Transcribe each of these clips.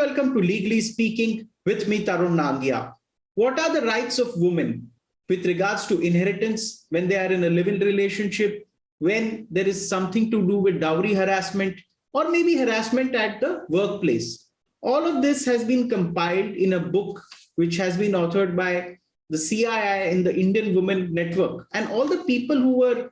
welcome to Legally Speaking with me, Tarun Nangia. What are the rights of women with regards to inheritance when they are in a live-in relationship, when there is something to do with dowry harassment, or maybe harassment at the workplace? All of this has been compiled in a book which has been authored by the CII and the Indian Women Network. And all the people who were,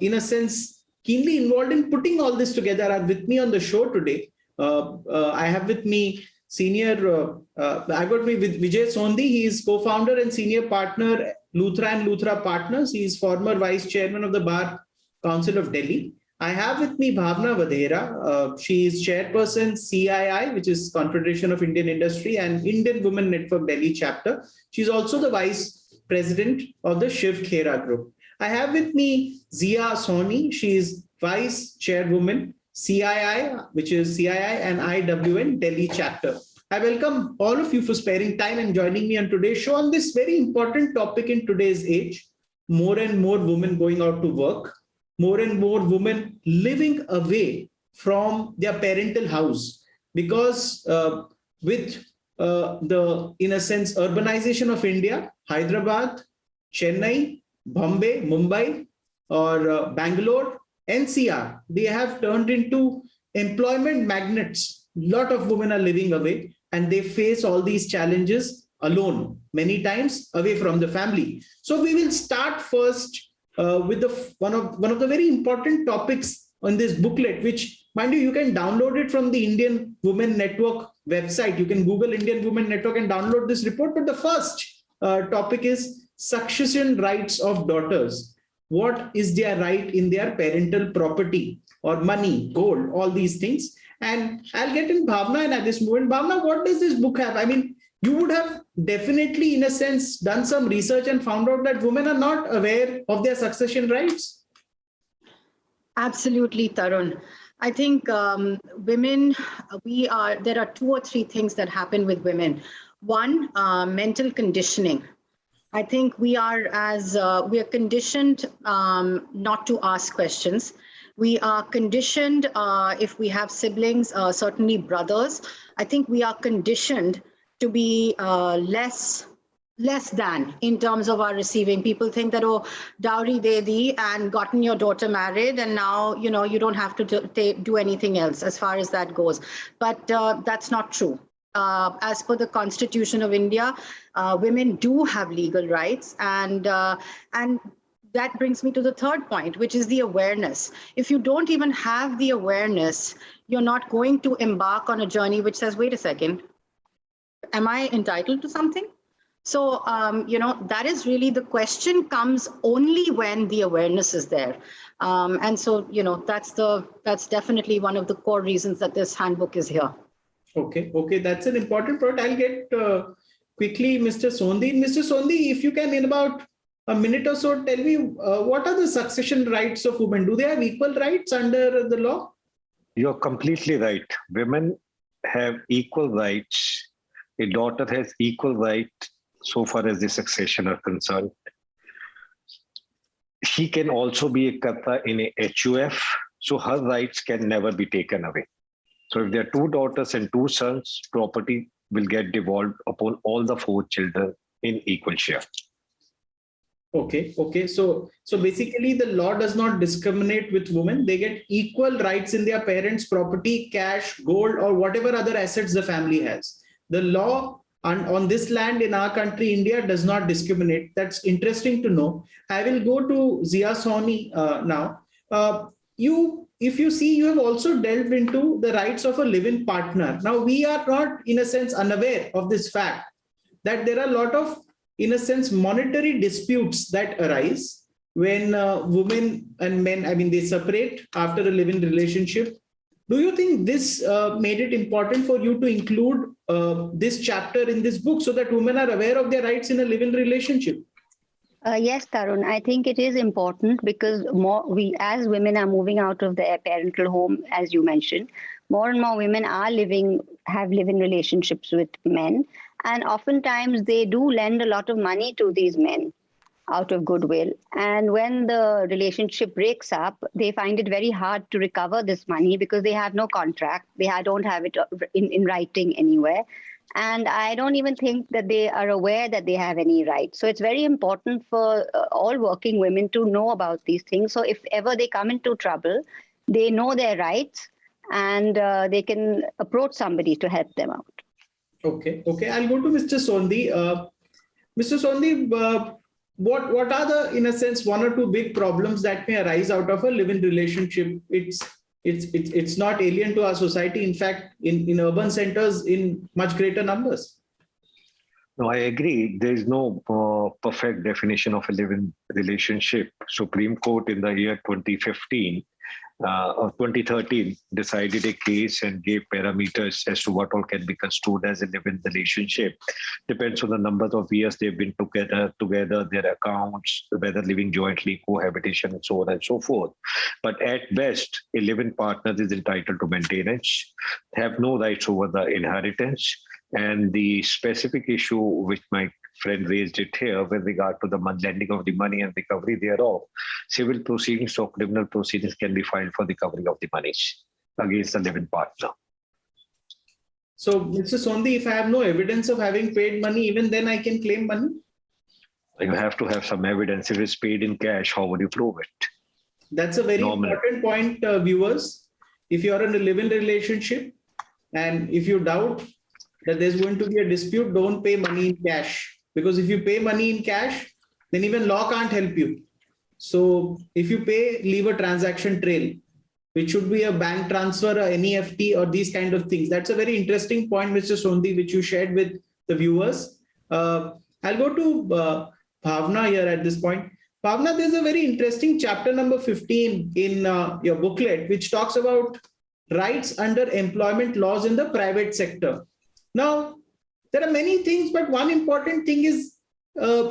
in a sense, keenly involved in putting all this together are with me on the show today. I have with me I got me with Vijay Sondhi. He is co-founder and senior partner, Luthra and Luthra Partners. He is former vice chairman of the Bar Council of Delhi. I have with me Bhavna Vadhera. She is chairperson CII, which is Confederation of Indian Industry, and Indian Women Network Delhi chapter. She's also the vice president of the Shiv Khera Group. I have with me Zia Soni. She is vice chairwoman CII, which is CII and IWN Delhi chapter. I welcome all of you for sparing time and joining me on today's show on this very important topic in today's age. More and more women going out to work, more and more women living away from their parental house, because with in a sense, urbanization of India, Hyderabad, Chennai, Bombay, Mumbai, or Bangalore, NCR, they have turned into employment magnets. A lot of women are living away and they face all these challenges alone, many times away from the family. So we will start first with one of the very important topics on this booklet, which, mind you can download it from the Indian Women Network website. You can Google Indian Women Network and download this report. But the first topic is succession rights of daughters. What is their right in their parental property or money, gold, all these things. And I'll get in Bhavna and at this moment. Bhavna, what does this book have? I mean, you would have definitely, in a sense, done some research and found out that women are not aware of their succession rights. Absolutely, Tarun. I think women, there are 2 or 3 things that happen with women. One, mental conditioning. I think we are conditioned not to ask questions. We are conditioned, if we have siblings, certainly brothers, I think we are conditioned to be less than in terms of our receiving. People think that, oh, dowry de di and gotten your daughter married, and now, you don't have to do anything else as far as that goes. But that's not true. As per the Constitution of India, women do have legal rights, and that brings me to the third point, which is the awareness. If you don't even have the awareness, you're not going to embark on a journey which says, wait a second, am I entitled to something? So, that is really, the question comes only when the awareness is there. And so, that's definitely one of the core reasons that this handbook is here. Okay, that's an important point. I'll get quickly Mr. Sondhi. Mr. Sondhi, if you can, in about a minute or so, tell me what are the succession rights of women? Do they have equal rights under the law? You're completely right. Women have equal rights. A daughter has equal rights so far as the succession are concerned. She can also be a Karta in a HUF, so her rights can never be taken away. So if there are 2 daughters and 2 sons, property will get devolved upon all the 4 children in equal share. Okay. So basically the law does not discriminate with women. They get equal rights in their parents' property, cash, gold, or whatever other assets the family has. The law on this land in our country, India, does not discriminate. That's interesting to know. I will go to Zia Soni now. If you see, you have also delved into the rights of a live-in partner. Now, we are not, in a sense, unaware of this fact that there are a lot of, in a sense, monetary disputes that arise when women and men, they separate after a live-in relationship. Do you think this made it important for you to include this chapter in this book so that women are aware of their rights in a live-in relationship? Yes, Tarun, I think it is important because we as women are moving out of their parental home, as you mentioned, more and more women are have live-in relationships with men. And oftentimes they do lend a lot of money to these men. out of goodwill. And when the relationship breaks up, they find it very hard to recover this money because they have no contract. Don't have it in writing anywhere. And I don't even think that they are aware that they have any rights. So it's very important for all working women to know about these things. So if ever they come into trouble, they know their rights and they can approach somebody to help them out. Okay. I'll go to Mr. Sondhi. Mr. Sondhi, what are the, in a sense, one or two big problems that may arise out of a live-in relationship? It's not alien to our society. In fact, in urban centers, in much greater numbers. No, I agree. There is no perfect definition of a live-in relationship. Supreme Court in the year 2015 or 2013 decided a case and gave parameters as to what all can be construed as a live-in relationship. Depends on the number of years they've been together, their accounts, whether living jointly, cohabitation, and so on and so forth. But at best, a live-in partner is entitled to maintenance, have no rights over the inheritance, and the specific issue which my friend raised it here with regard to the lending of the money and recovery thereof, civil proceedings or criminal proceedings can be filed for recovery of the monies against the live-in partner. So, Mr. Sondhi, if I have no evidence of having paid money, even then I can claim money? You have to have some evidence. If it's paid in cash, how would you prove it? That's a very important point, viewers. If you're in a live-in relationship and if you doubt that there's going to be a dispute, don't pay money in cash. Because if you pay money in cash, then even law can't help you. So if you pay, leave a transaction trail, which should be a bank transfer, a NEFT, or these kind of things. That's a very interesting point, Mr. Sondhi, which you shared with the viewers. I'll go to Bhavna here at this point. Bhavna, there's a very interesting chapter number 15 in your booklet, which talks about rights under employment laws in the private sector. Now, there are many things, but one important thing is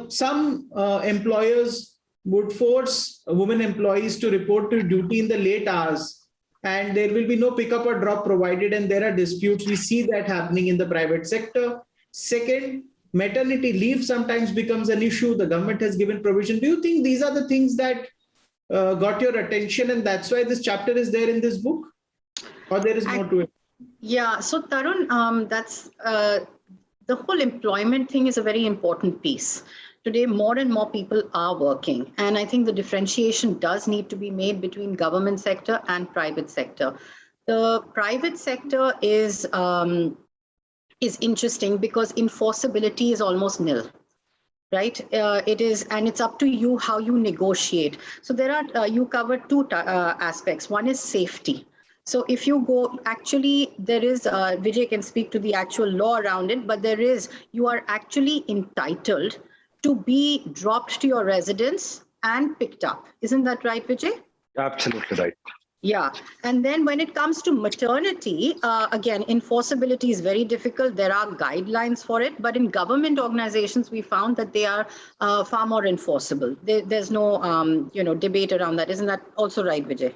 some employers would force women employees to report to duty in the late hours, and there will be no pickup or drop provided, and there are disputes. We see that happening in the private sector. Second, maternity leave sometimes becomes an issue. The government has given provision. Do you think these are the things that got your attention, and that's why this chapter is there in this book? Or there is more to it? Yeah, so Tarun, that's the whole employment thing is a very important piece. Today, more and more people are working. And I think the differentiation does need to be made between government sector and private sector. The private sector is interesting because enforceability is almost nil. Right? It is, and it's up to you how you negotiate. So there are, you cover two aspects. One is safety. So if you go, actually, there is, Vijay can speak to the actual law around it, but there is, you are actually entitled to be dropped to your residence and picked up. Isn't that right, Vijay? Absolutely right. Yeah. And then when it comes to maternity, again, enforceability is very difficult. There are guidelines for it, but in government organizations, we found that they are far more enforceable. There's no, debate around that. Isn't that also right, Vijay?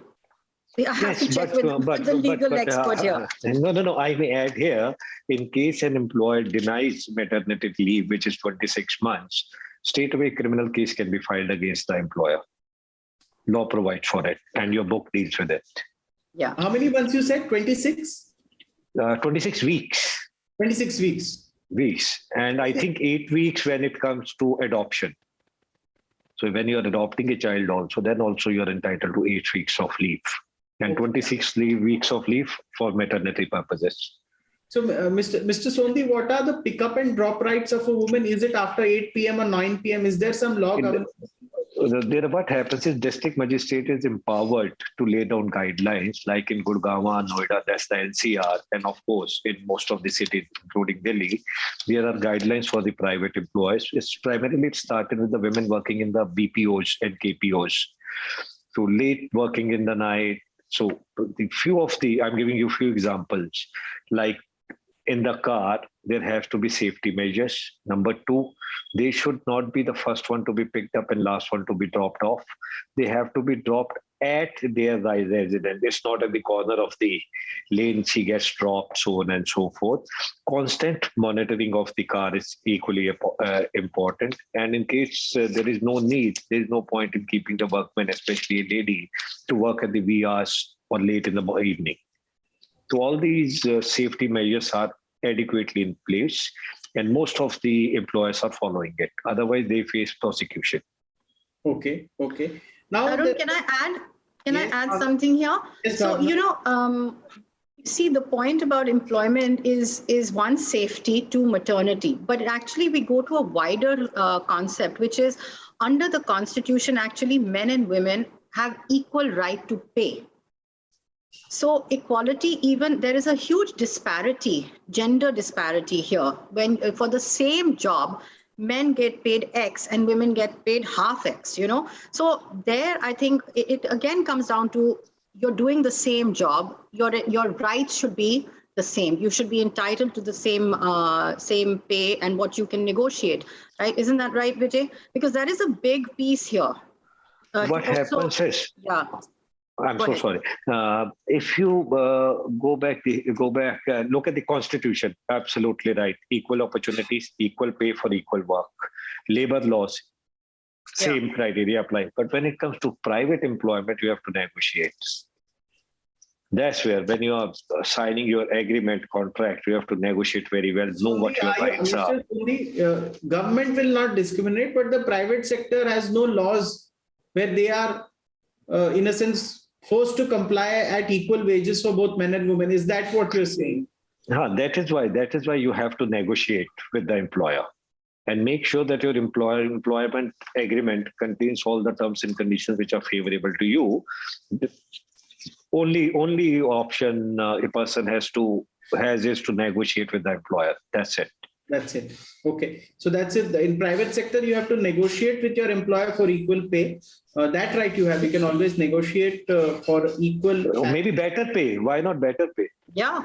I have to check with the legal expert here. No. I may add here, in case an employer denies maternity leave, which is 26 months, straight away criminal case can be filed against the employer. Law provides for it, and your book deals with it. Yeah. How many months you said? 26? 26 weeks. 26 weeks. Weeks. And I think 8 weeks when it comes to adoption. So when you're adopting a child also, then also you're entitled to 8 weeks of leave. And 26 weeks of leave for maternity purposes. So, Mr. Sondhi, what are the pick up and drop rights of a woman? Is it after 8 p.m. or 9 p.m.? Is there some law governing? What happens is district magistrate is empowered to lay down guidelines, like in Gurgaon, Noida, that's the NCR, and of course in most of the cities, including Delhi, there are guidelines for the private employees. It's primarily started with the women working in the BPOs and KPOs, so late working in the night. So I'm giving you a few examples, like in the car, there have to be safety measures. Number two, they should not be the first one to be picked up and last one to be dropped off. They have to be dropped at their residence. It's not at the corner of the lane she gets dropped, so on and so forth. Constant monitoring of the car is equally important. And in case there is no need, there is no point in keeping the workman, especially a lady, to work at the wee hours or late in the evening. So all these safety measures are adequately in place, and most of the employers are following it. Otherwise, they face prosecution. Okay. Now, Tarun, can I add? Can Yes, I add something here? yes, So, Bhavna. see, the point about employment is one, safety, two, maternity. But actually, we go to a wider concept, which is under the Constitution, actually, men and women have equal right to pay. So equality, even there is a huge disparity, gender disparity here. When for the same job, men get paid X and women get paid half X, So there, I think it again comes down to you're doing the same job. Your rights should be the same. You should be entitled to the same pay and what you can negotiate, right? Isn't that right, Vijay? Because that is a big piece here. What happens is, yeah. I'm Go so ahead. sorry. If you go back, look at the Constitution. Absolutely right. Equal opportunities, equal pay for equal work. Labor laws, same criteria apply. But when it comes to private employment, you have to negotiate. That's where, when you are signing your agreement contract, you have to negotiate very well, know what your rights are. Mr. Sondi, government will not discriminate, but the private sector has no laws where they are, in a sense, forced to comply at equal wages for both men and women. Is that what you're saying? That is why you have to negotiate with the employer and make sure that your employment agreement contains all the terms and conditions which are favorable to you. Only option a person has is to negotiate with the employer. That's it. That's it. Okay. So that's it. In private sector, you have to negotiate with your employer for equal pay. That right you have. You can always negotiate for equal. Or maybe better pay. Why not better pay? Yeah.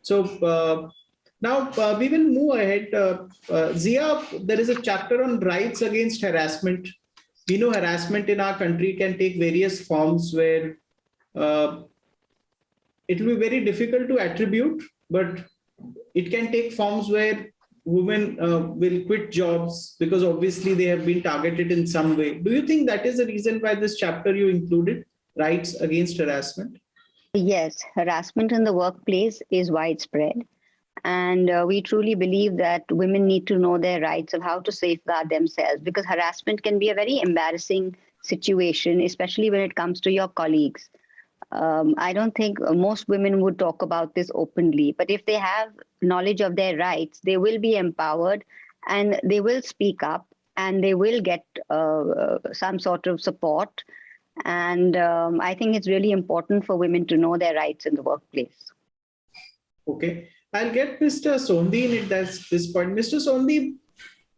So now we will move ahead. Zia, there is a chapter on rights against harassment. We know harassment in our country can take various forms where it will be very difficult to attribute, but it can take forms where women will quit jobs because obviously they have been targeted in some way. Do you think that is the reason why this chapter you included, rights against harassment? Yes, harassment in the workplace is widespread. And we truly believe that women need to know their rights of how to safeguard themselves, because harassment can be a very embarrassing situation, especially when it comes to your colleagues. I don't think most women would talk about this openly, but if they have knowledge of their rights, they will be empowered and they will speak up and they will get some sort of support. And I think it's really important for women to know their rights in the workplace. Okay. I'll get Mr. Sondi in at this point. Mr. Sondi,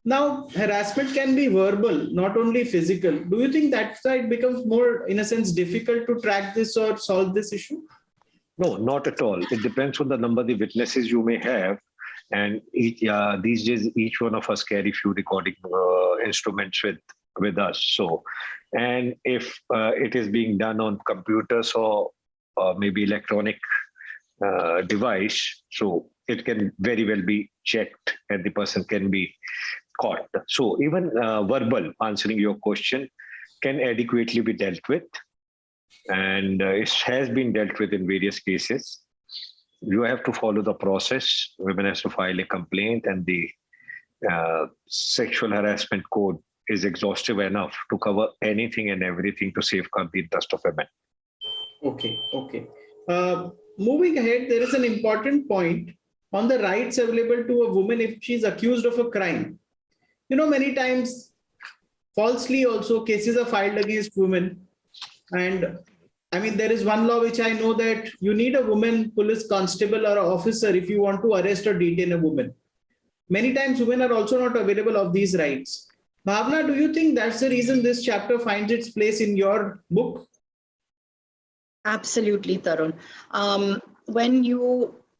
now harassment can be verbal, not only physical. Do you think that side becomes more, in a sense, difficult to track this or solve this issue? No, not at all. It depends on the number of the witnesses you may have. And these days, each one of us carry few recording instruments with us. So, and if it is being done on computers or maybe electronic device, so it can very well be checked and the person can be caught. So even verbal, answering your question, can adequately be dealt with, and it has been dealt with in various cases. You have to follow the process. Women has to file a complaint, and the sexual harassment code is exhaustive enough to cover anything and everything to safeguard the interest of women. Okay. Moving ahead, there is an important point on the rights available to a woman if she's accused of a crime. You know, many times falsely also cases are filed against women. And I mean, there is one law which I know that you need a woman police constable or officer if you want to arrest or detain a woman. Many times women are also not available of these rights. Bhavna, do you think that's the reason this chapter finds its place in your book? Absolutely, Tarun.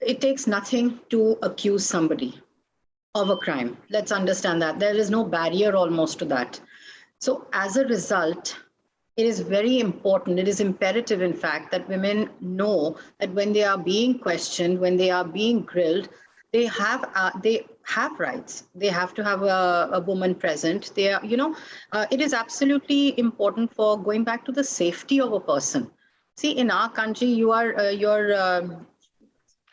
It takes nothing to accuse somebody of a crime. Let's understand that. There is no barrier almost to that. So as a result, it is very important. It is imperative, in fact, that women know that when they are being questioned, when they are being grilled, they have rights. They have to have a woman present. They are, it is absolutely important for going back to the safety of a person. See, in our country,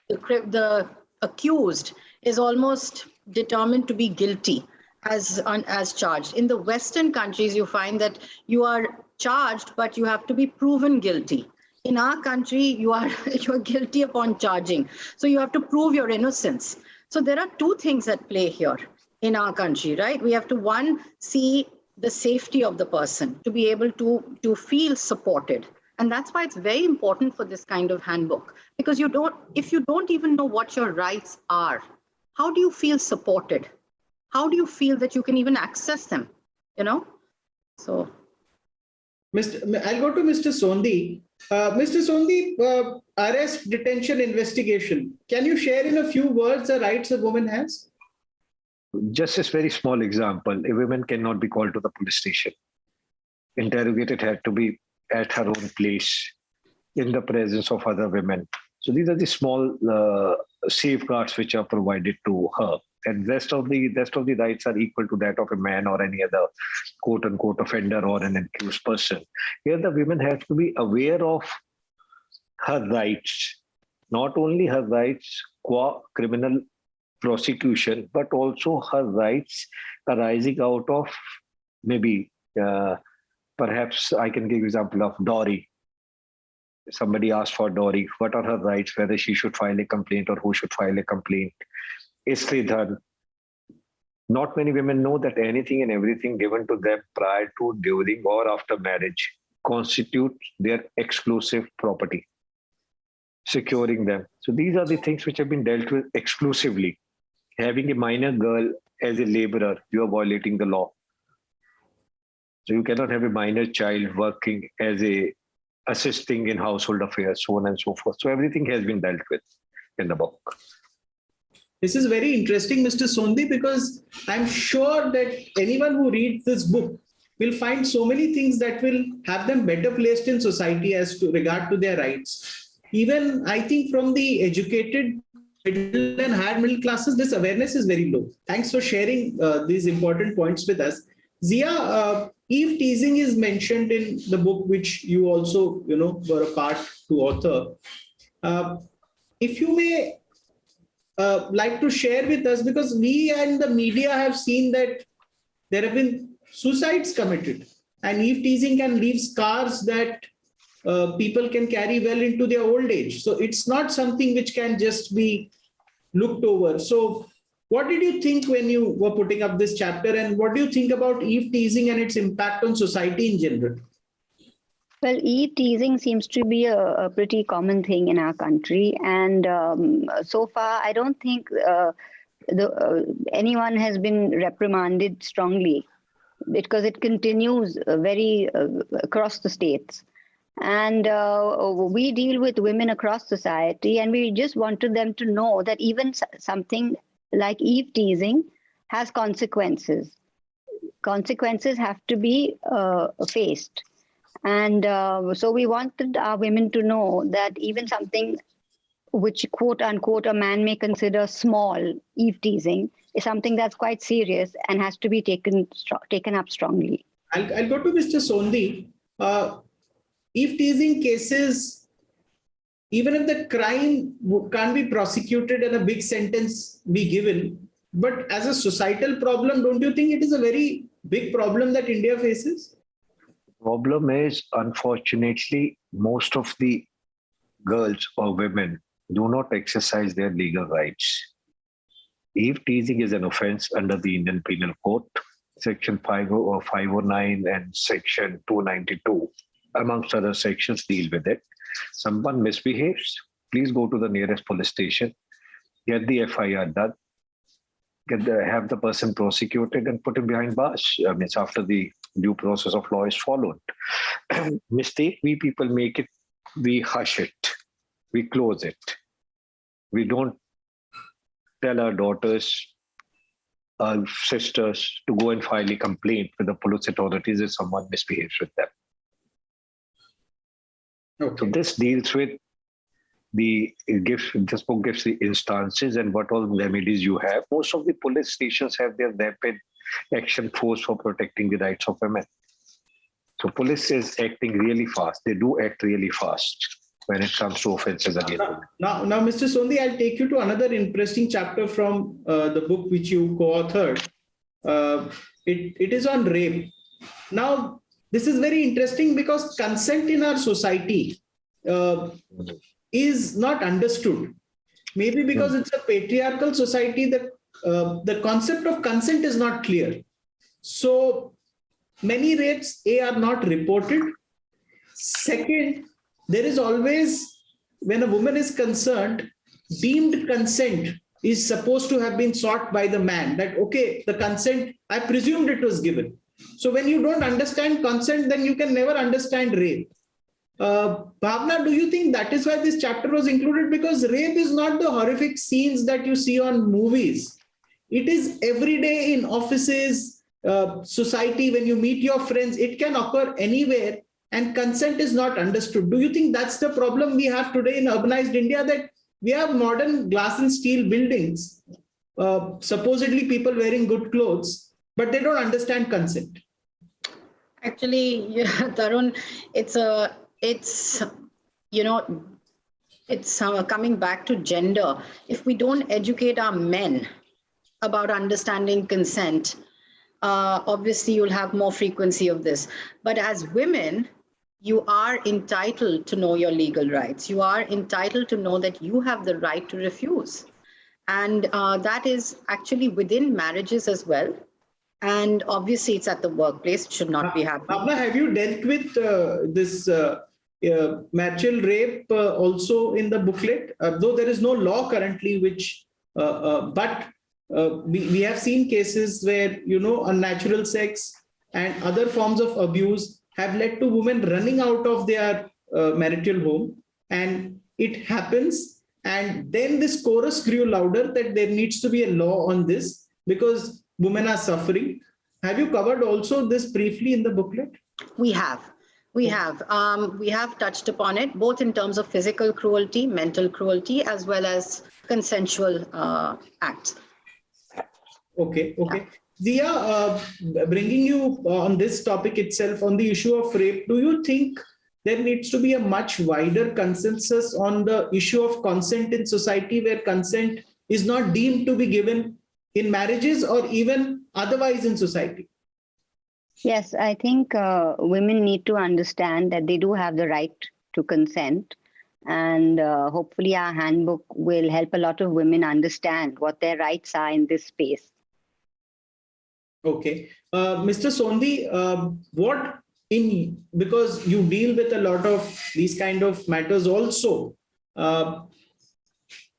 the accused is almost determined to be guilty as charged. In the Western countries, you find that you are charged, but you have to be proven guilty. In our country, you're guilty upon charging, so you have to prove your innocence. So there are two things at play here in our country, right? We have to, one, see the safety of the person, to be able to feel supported. And that's why it's very important for this kind of handbook, because if you don't even know what your rights are, how do you feel supported? How do you feel that you can even access them? So. I'll go to Mr. Sondhi. Mr. Sondhi, arrest, detention, investigation. Can you share in a few words the rights a woman has? Just a very small example. A woman cannot be called to the police station. Interrogated had to be at her own place in the presence of other women. So these are the small safeguards which are provided to her. And rest of the rights are equal to that of a man or any other quote unquote offender or an accused person. Here the women have to be aware of her rights, not only her rights qua criminal prosecution, but also her rights arising out of maybe perhaps I can give example of dowry. Somebody asked for dowry. What are her rights? Whether she should file a complaint or who should file a complaint. Istridhan. Not many women know that anything and everything given to them prior to, during, or after marriage constitutes their exclusive property, securing them. So these are the things which have been dealt with exclusively. Having a minor girl as a laborer, you are violating the law. So you cannot have a minor child working as assisting in household affairs, so on and so forth. So everything has been dealt with in the book. This is very interesting, Mr. Sondhi, because I'm sure that anyone who reads this book will find so many things that will have them better placed in society as to regard to their rights. Even I think from the educated middle and higher middle classes, this awareness is very low. Thanks for sharing these important points with us. Zia, eve teasing is mentioned in the book, which you also, were a part to author. If you may like to share with us, because we and the media have seen that there have been suicides committed, and eve teasing can leave scars that people can carry well into their old age. So it's not something which can just be looked over. So what did you think when you were putting up this chapter, and what do you think about eve teasing and its impact on society in general? Well, eve teasing seems to be a pretty common thing in our country. And so far, I don't think anyone has been reprimanded strongly, because it continues very across the states. And we deal with women across society, and we just wanted them to know that even something like eve teasing has consequences. Consequences have to be faced. And so we wanted our women to know that even something which quote unquote a man may consider small, eve teasing, is something that's quite serious and has to be taken up strongly. I'll go to Mr. Sondhi. Eve teasing cases, even if the crime can't be prosecuted and a big sentence be given, but as a societal problem, don't you think it is a very big problem that India faces? Problem is, unfortunately, most of the girls or women do not exercise their legal rights. Eve teasing is an offense under the Indian Penal Code, Section 509 and Section 292, amongst other sections, deal with it. Someone misbehaves, please go to the nearest police station, get the FIR done, have the person prosecuted and put him behind bars. It's after the due process of law is followed. Mistake we people make it, we hush it, we close it. We don't tell our daughters, our sisters to go and file a complaint with the police authorities if someone misbehaves with them. So Okay. this deals with this book gives the instances and what all remedies you have. Most of the police stations have their rapid action force for protecting the rights of women. So police is acting really fast. They do act really fast when it comes to offences against women. Now, Mr. Sondhi, I'll take you to another interesting chapter from the book which you co-authored. It is on rape. Now, this is very interesting because consent in our society is not understood. Maybe because it's a patriarchal society that the concept of consent is not clear. So many rapes are not reported. Second, there is always, when a woman is concerned, deemed consent is supposed to have been sought by the man. That, okay, the consent, I presumed it was given. So when you don't understand consent, then you can never understand rape. Bhavna, do you think that is why this chapter was included? Because rape is not the horrific scenes that you see on movies. It is every day in offices, society, when you meet your friends, it can occur anywhere, and consent is not understood. Do you think that's the problem we have today in urbanized India, that we have modern glass and steel buildings, supposedly people wearing good clothes, but they don't understand consent? Actually, yeah, Tarun, it's coming back to gender. If we don't educate our men about understanding consent, obviously you'll have more frequency of this. But as women, you are entitled to know your legal rights. You are entitled to know that you have the right to refuse. And that is actually within marriages as well. And obviously it's at the workplace, it should not be happening. Bhavna, have you dealt with this marital rape also in the booklet? Though there is no law currently, which, but we have seen cases where, unnatural sex and other forms of abuse have led to women running out of their marital home. And it happens. And then this chorus grew louder that there needs to be a law on this because women are suffering. Have you covered also this briefly in the booklet? We have touched upon it, both in terms of physical cruelty, mental cruelty, as well as consensual acts. Okay. Zia, bringing you on this topic itself, on the issue of rape, do you think there needs to be a much wider consensus on the issue of consent in society, where consent is not deemed to be given in marriages or even otherwise in society? Yes, I think women need to understand that they do have the right to consent. And hopefully our handbook will help a lot of women understand what their rights are in this space. Okay. Mr. Sondhi, because you deal with a lot of these kind of matters also,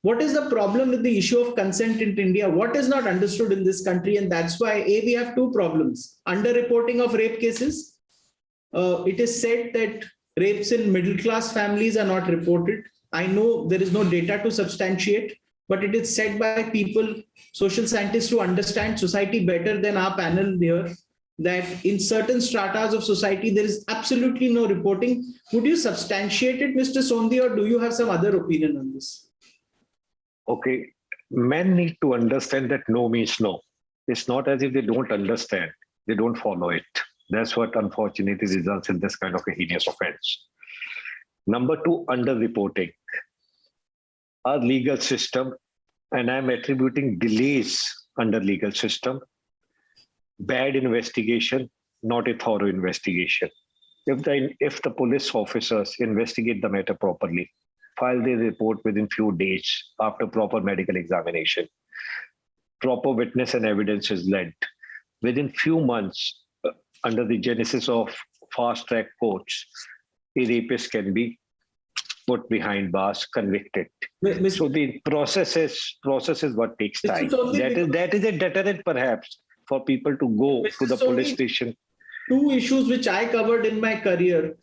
what is the problem with the issue of consent in India? What is not understood in this country? And that's why, we have two problems. Underreporting of rape cases. It is said that rapes in middle-class families are not reported. I know there is no data to substantiate, but it is said by people, social scientists who understand society better than our panel here, that in certain stratas of society, there is absolutely no reporting. Would you substantiate it, Mr. Sondhi, or do you have some other opinion on this? Okay, men need to understand that no means no. It's not as if they don't understand, they don't follow it. That's what unfortunately results in this kind of a heinous offense. Number two, underreporting. Our legal system, and I'm attributing delays under legal system, bad investigation, not a thorough investigation. If the police officers investigate the matter properly, file their report within few days after proper medical examination, proper witness and evidence is led, within few months, under the genesis of fast-track courts, a rapist can be put behind bars, convicted. So the process is what takes time. That is a deterrent perhaps for people to go to the police station. Two issues which I covered in my career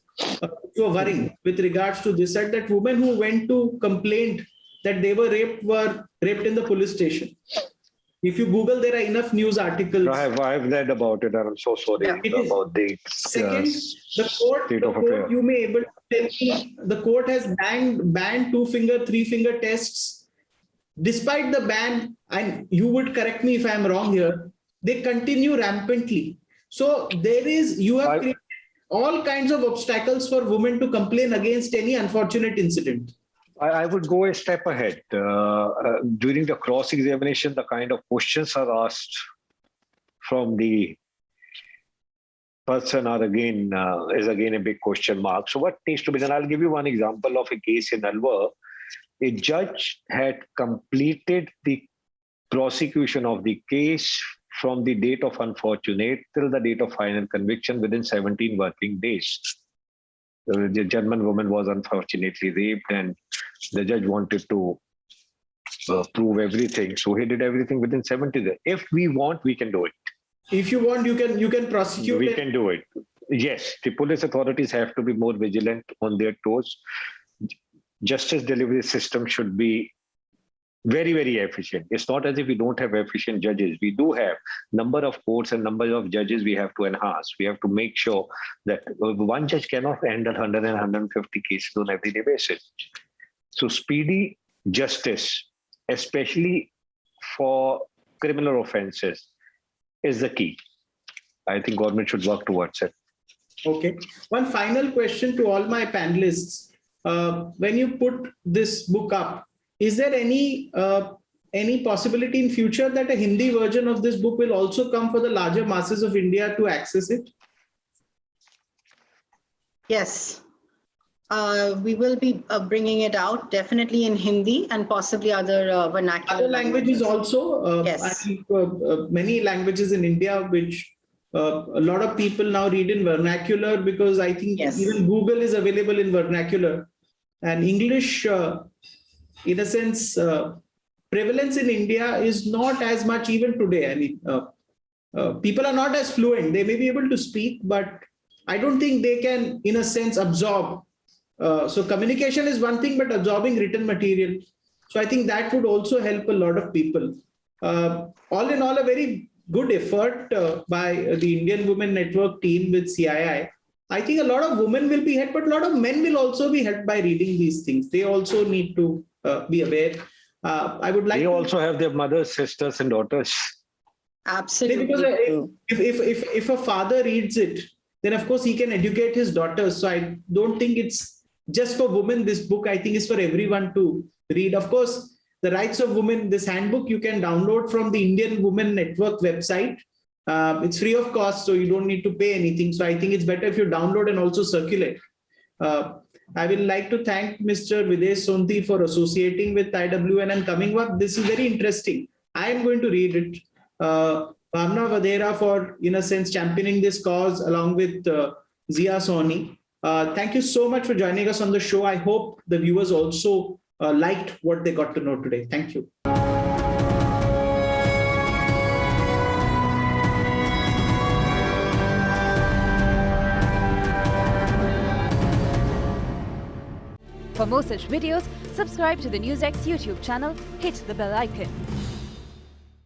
were worrying with regards to this, that women who went to complain that they were raped in the police station. If you Google, there are enough news articles. I've read about it, and I'm so sorry Yeah. It is- about the Second, the state of affairs. court, you may able to tell me, the court has banned 2-finger, 3-finger tests. Despite the ban, and you would correct me if I'm wrong here, they continue rampantly. So you have created all kinds of obstacles for women to complain against any unfortunate incident. I would go a step ahead. During the cross-examination, the kind of questions are asked from the person is again a big question mark. So what needs to be done? I'll give you one example of a case in Alwar. A judge had completed the prosecution of the case from the date of unfortunate till the date of final conviction within 17 working days. The German woman was unfortunately raped, and the judge wanted to prove everything. So he did everything within 70 days. If we want, we can do it. If you want, you can prosecute. We can do it. Yes, the police authorities have to be more vigilant on their toes. Justice delivery system should be very, very efficient. It's not as if we don't have efficient judges. We do have number of courts and number of judges we have to enhance. We have to make sure that one judge cannot handle 100 and 150 cases on everyday basis. So speedy justice, especially for criminal offenses, is the key. I think government should work towards it. Okay. One final question to all my panelists. When you put this book up, is there any possibility in future that a Hindi version of this book will also come for the larger masses of India to access it? Yes. We will be bringing it out definitely in Hindi and possibly other vernacular Other languages also. Yes. I think many languages in India, which a lot of people now read in vernacular, because I think Yes. even Google is available in vernacular. And English, in a sense, prevalence in India is not as much even today. I mean, people are not as fluent. They may be able to speak, but I don't think they can, in a sense, absorb. So communication is one thing, but absorbing written material. So I think that would also help a lot of people. All in all, a very good effort by the Indian Women Network team with CII. I think a lot of women will be helped, but a lot of men will also be helped by reading these things. They also need to be aware. I would like They to also have their mothers, sisters, and daughters. Absolutely. because if a father reads it, then of course he can educate his daughters. So I don't think it's just for women. This book, I think, is for everyone to read. Of course, the rights of women, this handbook you can download from the Indian Women Network website. It's free of cost, so you don't need to pay anything. So I think it's better if you download and also circulate. I will like to thank Mr. Videsh Sonti for associating with IWN and coming up. This is very interesting. I am going to read it. Bhavna Vadera for, in a sense, championing this cause along with Zia Soni. Thank you so much for joining us on the show. I hope the viewers also liked what they got to know today. Thank you. For more such videos, subscribe to the NewsX YouTube channel, hit the bell icon.